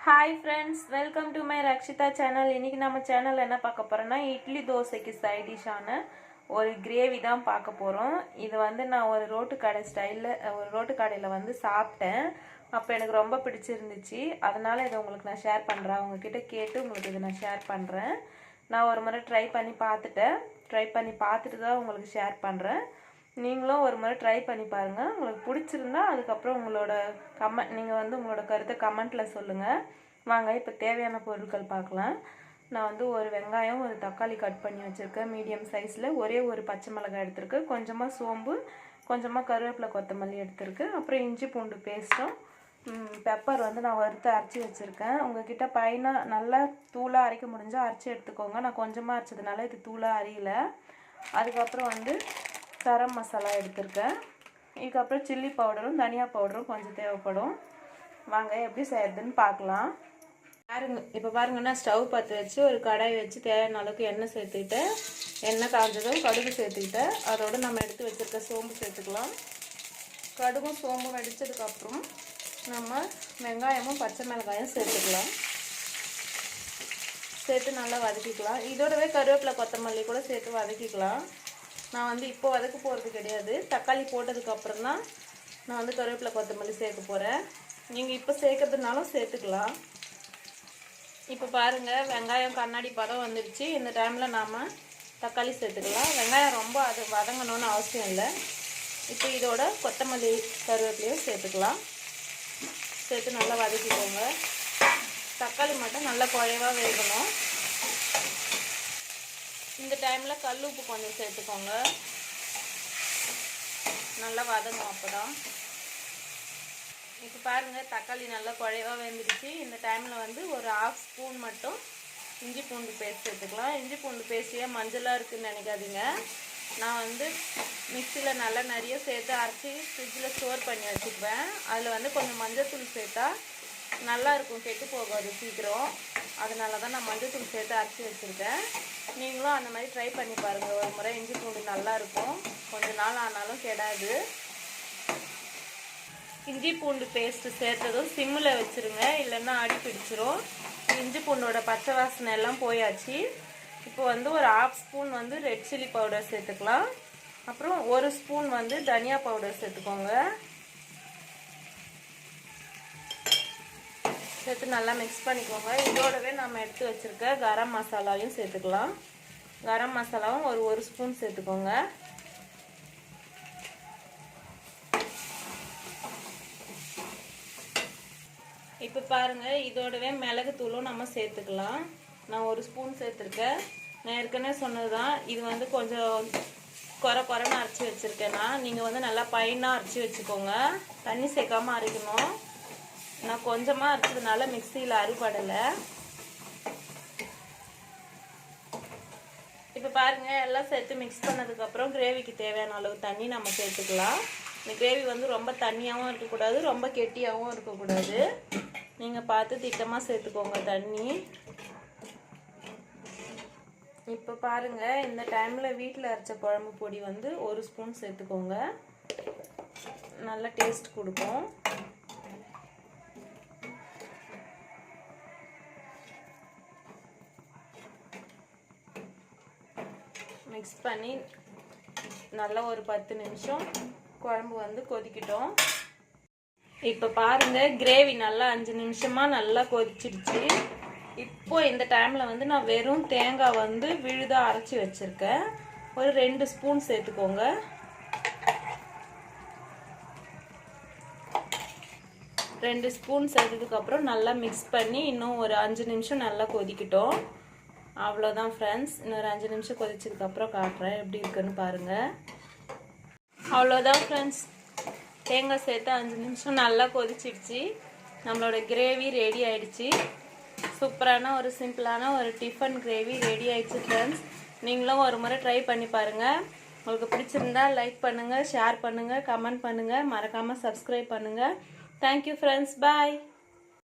Hi friends, welcome to my Rakshitha channel. இன்றைக்கி நம்ம channel என்ன பார்க்க போகிறோன்னா, இட்லி தோசைக்கு சைட் டிஷ்ஷான ஒரு கிரேவி தான் பார்க்க போகிறோம். இது வந்து நான் ஒரு ரோட்டு கடையில் வந்து சாப்பிட்டேன். அப்போ எனக்கு ரொம்ப பிடிச்சிருந்துச்சு. அதனால் இதை உங்களுக்கு நான் ஷேர் பண்ணுறேன். அவங்கக்கிட்ட கேட்டு உங்களுக்கு இதை நான் ஷேர் பண்ணுறேன். நான் ஒரு முறை ட்ரை பண்ணி பார்த்துட்டு தான் உங்களுக்கு ஷேர் பண்ணுறேன். நீங்களும் ஒரு முறை ட்ரை பண்ணி பாருங்கள். உங்களுக்கு பிடிச்சிருந்தா அதுக்கப்புறம் நீங்கள் வந்து உங்களோட கருத்தை கமெண்ட்டில் சொல்லுங்கள். வாங்க இப்போ தேவையான பொருட்கள் பார்க்கலாம். நான் வந்து ஒரு வெங்காயம், ஒரு தக்காளி கட் பண்ணி வச்சுருக்கேன் மீடியம் சைஸில். ஒரே ஒரு பச்சை மிளகாய் எடுத்துருக்கு, கொஞ்சமாக சோம்பு, கொஞ்சமாக கருவேப்பிலை, கொத்தமல்லி எடுத்துருக்கு. அப்புறம் இஞ்சி பூண்டு பேஸ்ட்டும், பெப்பர் வந்து நான் வறுத்து அரைச்சி வச்சுருக்கேன். உங்கள்கிட்ட பையனாக நல்லா தூளாக அரைக்க முடிஞ்சால் அரைச்சி எடுத்துக்கோங்க. நான் கொஞ்சமாக அரைச்சதுனால இது தூளாக அரையல. அதுக்கப்புறம் வந்து கரம் மசாலா எடுத்திருக்கேன். இதுக்கப்புறம் சில்லி பவுடரும் தனியா பவுடரும் கொஞ்சம் தேவைப்படும். வாங்க எப்படி செய்யறதுன்னு பார்க்கலாம். இப்போ பாருங்கன்னா, ஸ்டவ் பற்ற வச்சு ஒரு கடாய் வச்சு தேவையான அளவுக்கு எண்ணெய் சேர்த்துக்கிட்டேன். எண்ணெய் காய்ஞ்சதும் கடுகு சேர்த்துக்கிட்டேன். அதோடு நம்ம எடுத்து வச்சுருக்க சோம்பு சேர்த்துக்கலாம். கடுகும் சோம்பும் வெடிச்சதுக்கப்புறம் நம்ம வெங்காயமும் பச்சை மிளகாயும் சேர்த்துக்கலாம். சேர்த்து நல்லா வதக்கிக்கலாம். இதோடவே கருவேப்பிலை, கொத்தமல்லி கூட சேர்த்து வதக்கிக்கலாம். நான் வந்து இப்போ வதக்க போகிறது கிடையாது. தக்காளி போட்டதுக்கப்புறம் தான் நான் வந்து கருவேப்பிலை, கொத்தமல்லி சேர்க்க போகிறேன். நீங்கள் இப்போ சேர்க்கறதுனாலும் சேர்த்துக்கலாம். இப்போ பாருங்கள், வெங்காயம் கண்ணாடி பதம் வந்துடுச்சு. இந்த டைமில் நாம் தக்காளி சேர்த்துக்கலாம். வெங்காயம் ரொம்ப அது வதங்கணும்னு அவசியம் இல்லை. இப்போ இதோட கொத்தமல்லி, கருவேப்பிலையும் சேர்த்துக்கலாம். சேர்த்து நல்லா வதக்கிக்கோங்க. தக்காளி மட்டும் நல்லா குழைவாக வேகணும். இந்த டைமில் கல் உப்பு கொஞ்சம் சேர்த்துக்கோங்க. நல்லா வதங்கும் அப்போ தான். இப்போ பாருங்கள், தக்காளி நல்லா குழைவாக வெந்துடுச்சு. இந்த டைமில் வந்து ஒரு 1/2 ஸ்பூன் மட்டும் இஞ்சி பூண்டு பேஸ்ட் சேர்த்துக்கலாம். இஞ்சி பூண்டு பேஸ்ட்டே மஞ்சளாக இருக்குதுன்னு நினைக்காதீங்க. நான் வந்து மிக்சியில் நல்லா நிறைய சேர்த்து அரைச்சி ஃப்ரிட்ஜில் ஸ்டோர் பண்ணி வச்சுக்குவேன். அதில் வந்து கொஞ்சம் மஞ்சள்தூள் சேர்த்தா நல்லாயிருக்கும், கெட்டு போகாது சீக்கிரம். அதனால தான் நான் மஞ்சள்தூள் சேர்த்து அரைச்சி வச்சுருக்கேன். நீங்களும் அந்த மாதிரி ட்ரை பண்ணி பாருங்கள். ஒரு முறை இஞ்சி பூண்டு நல்லாயிருக்கும், கொஞ்ச நாள் ஆனாலும் கெடாது. இஞ்சி பூண்டு பேஸ்ட்டு சேர்த்ததும் சிம்மில் வச்சுருங்க, இல்லைன்னா அடி பிடிச்சிரும். இஞ்சி பூண்டோட பச்சை வாசனை எல்லாம் போயாச்சு. இப்போ வந்து ஒரு 1/2 ஸ்பூன் வந்து ரெட் சில்லி பவுடர் சேர்த்துக்கலாம். அப்புறம் 1 ஸ்பூன் வந்து தனியா பவுடர் சேர்த்துக்கோங்க. சேர்த்து நல்லா மிக்ஸ் பண்ணிக்கோங்க. இதோடவே நம்ம எடுத்து வச்சுருக்க கரம் மசாலாவையும் சேர்த்துக்கலாம். கரம் மசாலாவும் ஒரு ஸ்பூன் சேர்த்துக்கோங்க. இப்போ பாருங்கள், இதோடவே மிளகுத்தூளும் நம்ம சேர்த்துக்கலாம். நான் 1 ஸ்பூன் சேர்த்துருக்கேன். நான் ஏற்கனவே சொன்னது தான், இது வந்து கொஞ்சம் குறைன்னு அரைச்சி வச்சுருக்கேன்னா, நீங்கள் வந்து நல்லா பைனாக அரைச்சி வச்சுக்கோங்க. தண்ணி சேர்க்காமல் அரைக்கணும். நான் கொஞ்சமாக அரைச்சதுனால மிக்சியில் அறுபடலை. இப்போ பாருங்கள், எல்லாம் சேர்த்து மிக்ஸ் பண்ணதுக்கப்புறம் கிரேவிக்கு தேவையான அளவு தண்ணி நம்ம சேர்த்துக்கலாம். இந்த கிரேவி வந்து ரொம்ப தண்ணியாகவும் இருக்கக்கூடாது, ரொம்ப கெட்டியாகவும் இருக்கக்கூடாது. நீங்கள் பார்த்து திட்டமாக சேர்த்துக்கோங்க தண்ணி. இப்போ பாருங்கள், இந்த டைமில் வீட்டில் அரைச்ச குழம்பு பொடி வந்து 1 ஸ்பூன் சேர்த்துக்கோங்க. நல்லா டேஸ்ட் கொடுக்கும். மிக்ஸ் பண்ணி நல்லா ஒரு 10 நிமிஷம் குழம்பு வந்து கொதிக்கிட்டோம். இப்போ பாருங்கள், கிரேவி நல்லா 5 நிமிஷமாக நல்லா கொதிச்சிடுச்சு. இப்போ இந்த டைமில் வந்து நான் வெறும் தேங்காய் வந்து விழுதாக அரைச்சி வச்சுருக்கேன். ஒரு 2 ஸ்பூன் சேர்த்துக்கோங்க. ரெண்டு ஸ்பூன் சேர்த்ததுக்கப்புறம் நல்லா மிக்ஸ் பண்ணி இன்னும் ஒரு 5 நிமிஷம் நல்லா கொதிக்கிட்டோம். அவ்வளோதான் ஃப்ரெண்ட்ஸ். இன்னொரு 5 நிமிஷம் கொதிச்சதுக்கப்புறம் காட்டுறேன் எப்படி இருக்குன்னு பாருங்கள். அவ்வளோதான் ஃப்ரெண்ட்ஸ், தேங்காய் சேர்த்து 5 நிமிஷம் நல்லா கொதிச்சிடுச்சு. நம்மளோட கிரேவி ரெடி ஆயிடுச்சு. சூப்பரான ஒரு சிம்பிளான ஒரு டிஃபன் கிரேவி ரெடி ஆயிடுச்சு ஃப்ரெண்ட்ஸ். நீங்களும் ஒரு முறை ட்ரை பண்ணி பாருங்கள். உங்களுக்கு பிடிச்சிருந்தா லைக் பண்ணுங்கள், ஷேர் பண்ணுங்கள், கமெண்ட் பண்ணுங்கள், மறக்காமல் சப்ஸ்கிரைப் பண்ணுங்கள். தேங்க்யூ ஃப்ரெண்ட்ஸ், பாய்.